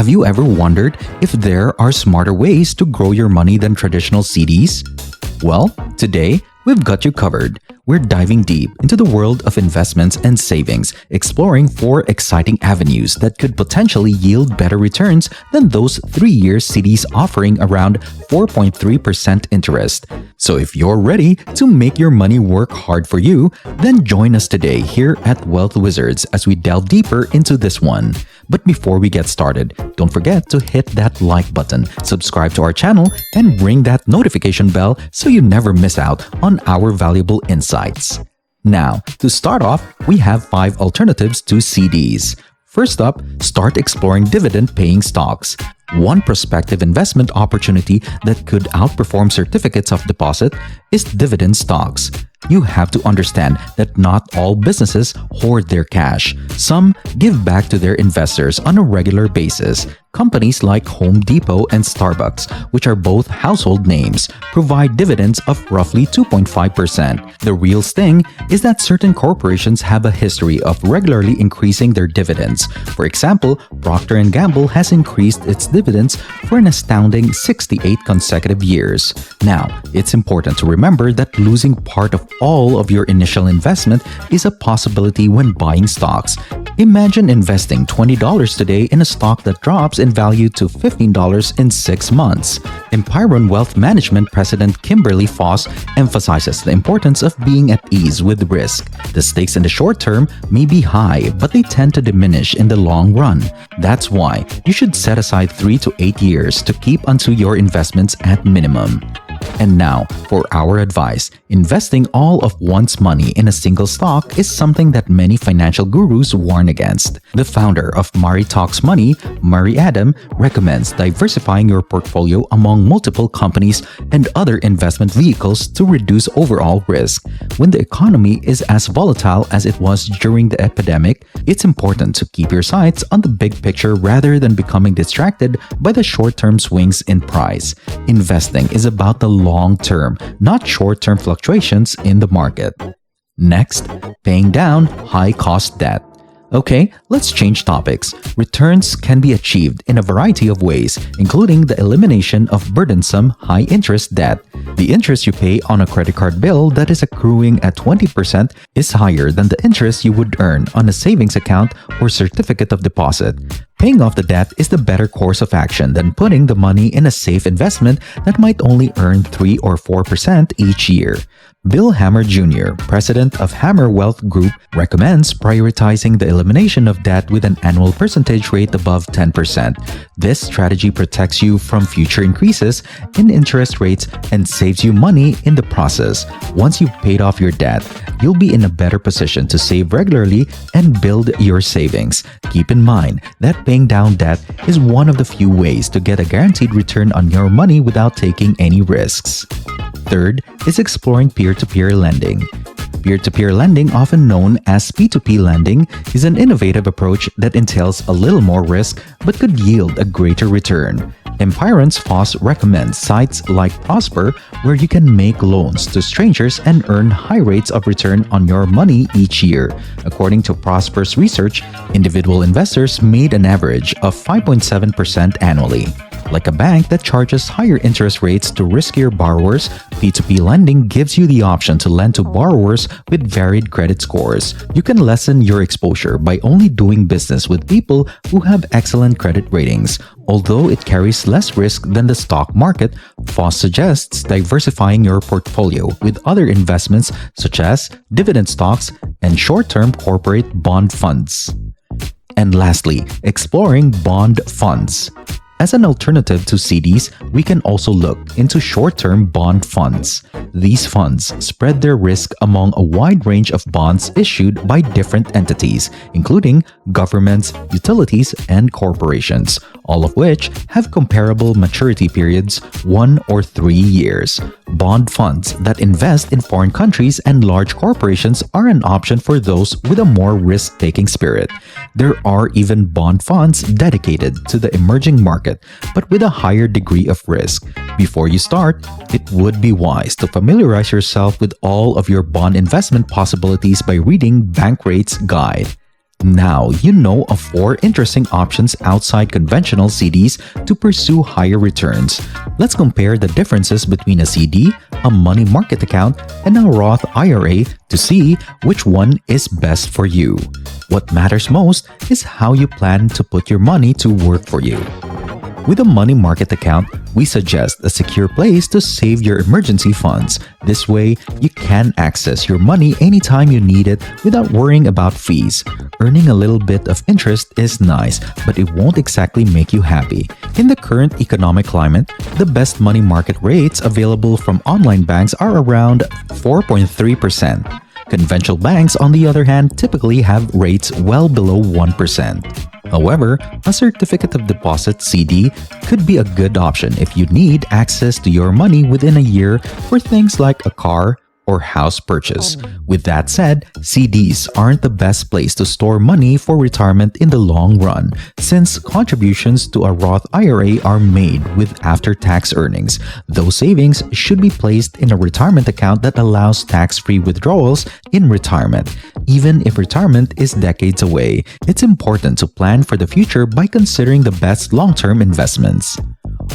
Have you ever wondered if there are smarter ways to grow your money than traditional CDs? Well, today, we've got you covered. We're diving deep into the world of investments and savings, exploring 4 exciting avenues that could potentially yield better returns than those 3-year CDs offering around 4.3% interest. So if you're ready to make your money work hard for you, then join us today here at Wealth Wizards as we delve deeper into this one. But before we get started, don't forget to hit that like button, subscribe to our channel, and ring that notification bell so you never miss out on our valuable insights. Now, to start off, we have 5 alternatives to CDs. First up, start exploring dividend-paying stocks. One prospective investment opportunity that could outperform certificates of deposit is dividend stocks. You have to understand that not all businesses hoard their cash. Some give back to their investors on a regular basis. Companies like Home Depot and Starbucks, which are both household names, provide dividends of roughly 2.5%. The real sting is that certain corporations have a history of regularly increasing their dividends. For example, Procter & Gamble has increased its dividends for an astounding 68 consecutive years. Now, it's important to remember that losing part of all of your initial investment is a possibility when buying stocks. Imagine investing $20 today in a stock that drops in value to $15 in 6 months. Empiron Wealth Management President Kimberly Foss emphasizes the importance of being at ease with risk. The stakes in the short term may be high, but they tend to diminish in the long run. That's why you should set aside 3 to 8 years to keep onto your investments at minimum. And now, for our advice. Investing all of one's money in a single stock is something that many financial gurus warn against. The founder of Murray Talks Money, Murray Adam, recommends diversifying your portfolio among multiple companies and other investment vehicles to reduce overall risk. When the economy is as volatile as it was during the epidemic, it's important to keep your sights on the big picture rather than becoming distracted by the short-term swings in price. Investing is about the long term, not short-term fluctuations in the market. Next, paying down high-cost debt. Okay, let's change topics. Returns can be achieved in a variety of ways, including the elimination of burdensome high-interest debt. The interest you pay on a credit card bill that is accruing at 20% is higher than the interest you would earn on a savings account or certificate of deposit. Paying off the debt is the better course of action than putting the money in a safe investment that might only earn 3 or 4% each year. Bill Hammer Jr., president of Hammer Wealth Group, recommends prioritizing the elimination of debt with an annual percentage rate above 10%. This strategy protects you from future increases in interest rates and saves you money in the process. Once you've paid off your debt, you'll be in a better position to save regularly and build your savings. Keep in mind that paying down debt is one of the few ways to get a guaranteed return on your money without taking any risks. Third is exploring peer-to-peer lending. Peer-to-peer lending, often known as P2P lending, is an innovative approach that entails a little more risk but could yield a greater return. Empiron's Foss recommends sites like Prosper, where you can make loans to strangers and earn high rates of return on your money each year. According to Prosper's research, individual investors made an average of 5.7% annually. Like a bank that charges higher interest rates to riskier borrowers, P2P lending gives you the option to lend to borrowers with varied credit scores. You can lessen your exposure by only doing business with people who have excellent credit ratings. Although it carries less risk than the stock market, Foss suggests diversifying your portfolio with other investments such as dividend stocks and short-term corporate bond funds. And lastly, exploring bond funds. As an alternative to CDs, we can also look into short-term bond funds. These funds spread their risk among a wide range of bonds issued by different entities, including governments, utilities, and corporations, all of which have comparable maturity periods, 1 or 3 years. Bond funds that invest in foreign countries and large corporations are an option for those with a more risk-taking spirit. There are even bond funds dedicated to the emerging market, but with a higher degree of risk. Before you start, it would be wise to familiarize yourself with all of your bond investment possibilities by reading Bankrate's guide. Now you know of 4 interesting options outside conventional CDs to pursue higher returns. Let's compare the differences between a CD, a money market account, and a Roth IRA to see which one is best for you. What matters most is how you plan to put your money to work for you. With a money market account, we suggest a secure place to save your emergency funds. This way, you can access your money anytime you need it without worrying about fees. Earning a little bit of interest is nice, but it won't exactly make you happy. In the current economic climate, the best money market rates available from online banks are around 4.3%. Conventional banks, on the other hand, typically have rates well below 1%. However, a certificate of deposit CD could be a good option if you need access to your money within a year for things like a car or house purchase. With that said, CDs aren't the best place to store money for retirement in the long run, since contributions to a Roth IRA are made with after-tax earnings. Those savings should be placed in a retirement account that allows tax-free withdrawals in retirement. Even if retirement is decades away, it's important to plan for the future by considering the best long-term investments.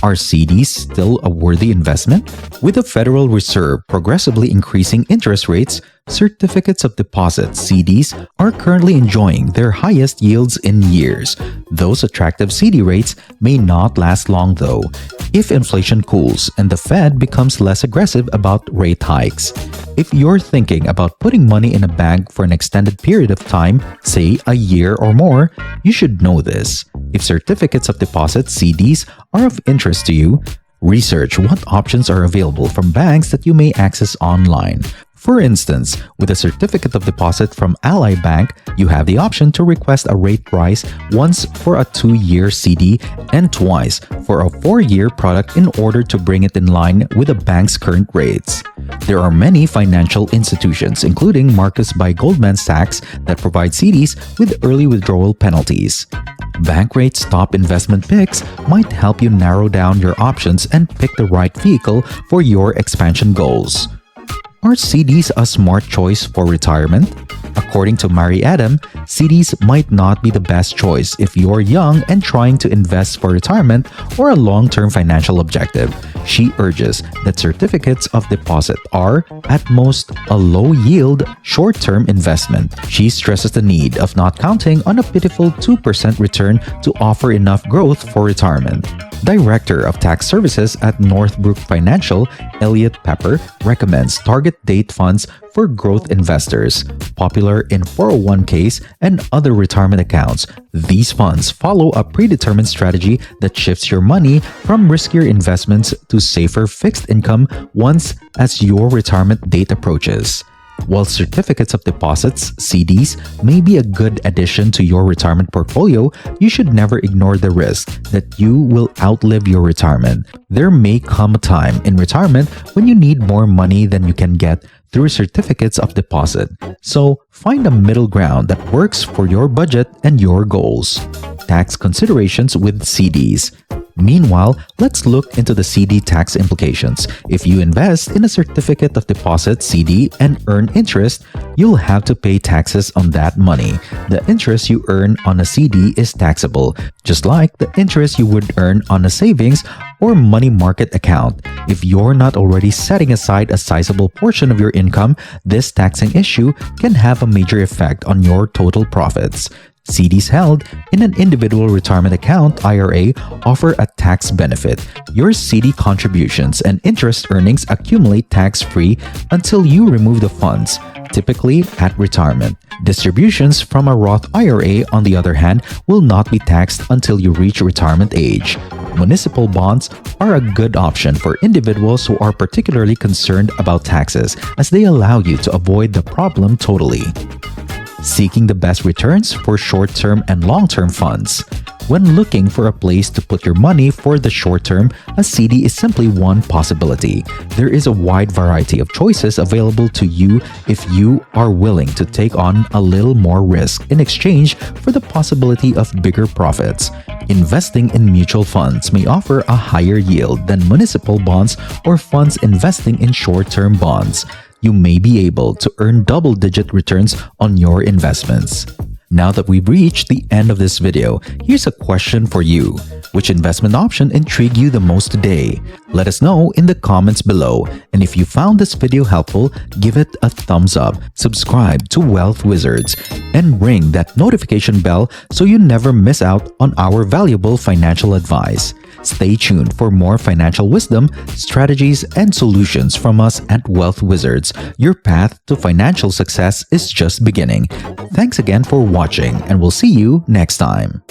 Are CDs still a worthy investment? With the Federal Reserve progressively increasing interest rates, certificates of deposit (CDs) are currently enjoying their highest yields in years. Those attractive CD rates may not last long though, if inflation cools and the Fed becomes less aggressive about rate hikes. If you're thinking about putting money in a bank for an extended period of time, say a year or more, you should know this. If certificates of deposit (CDs) are of interest to you, research what options are available from banks that you may access online. For instance, with a certificate of deposit from Ally Bank, you have the option to request a rate rise once for a 2-year CD and twice for a 4-year product in order to bring it in line with the bank's current rates. There are many financial institutions, including Marcus by Goldman Sachs, that provide CDs with early withdrawal penalties. Bankrate's top investment picks might help you narrow down your options and pick the right vehicle for your expansion goals. Are CDs a smart choice for retirement? According to Mary Adam, CDs might not be the best choice if you're young and trying to invest for retirement or a long-term financial objective. She urges that certificates of deposit are, at most, a low-yield, short-term investment. She stresses the need of not counting on a pitiful 2% return to offer enough growth for retirement. Director of Tax Services at Northbrook Financial, Elliot Pepper, recommends target date funds for growth investors, popular in 401ks and other retirement accounts. These funds follow a predetermined strategy that shifts your money from riskier investments to safer fixed income once as your retirement date approaches. While certificates of deposits (CDs) may be a good addition to your retirement portfolio, you should never ignore the risk that you will outlive your retirement. There may come a time in retirement when you need more money than you can get through certificates of deposit. So, find a middle ground that works for your budget and your goals. Tax considerations with CDs. Meanwhile, let's look into the CD tax implications. If you invest in a certificate of deposit (CD) and earn interest, you'll have to pay taxes on that money. The interest you earn on a CD is taxable, just like the interest you would earn on a savings or money market account. If you're not already setting aside a sizable portion of your income, this taxing issue can have a major effect on your total profits. CDs held in an individual retirement account (IRA) offer a tax benefit. Your CD contributions and interest earnings accumulate tax-free until you remove the funds, typically at retirement. Distributions from a Roth IRA, on the other hand, will not be taxed until you reach retirement age. Municipal bonds are a good option for individuals who are particularly concerned about taxes, as they allow you to avoid the problem totally. Seeking the best returns for short-term and long-term funds. When looking for a place to put your money for the short term, a CD is simply one possibility. There is a wide variety of choices available to you if you are willing to take on a little more risk in exchange for the possibility of bigger profits. Investing in mutual funds may offer a higher yield than municipal bonds or funds investing in short-term bonds. You may be able to earn double-digit returns on your investments. Now that we've reached the end of this video, here's a question for you. Which investment option intrigued you the most today? Let us know in the comments below. And if you found this video helpful, give it a thumbs up, subscribe to Wealth Wizards, and ring that notification bell so you never miss out on our valuable financial advice. Stay tuned for more financial wisdom, strategies, and solutions from us at Wealth Wizards. Your path to financial success is just beginning. Thanks again for watching, and we'll see you next time.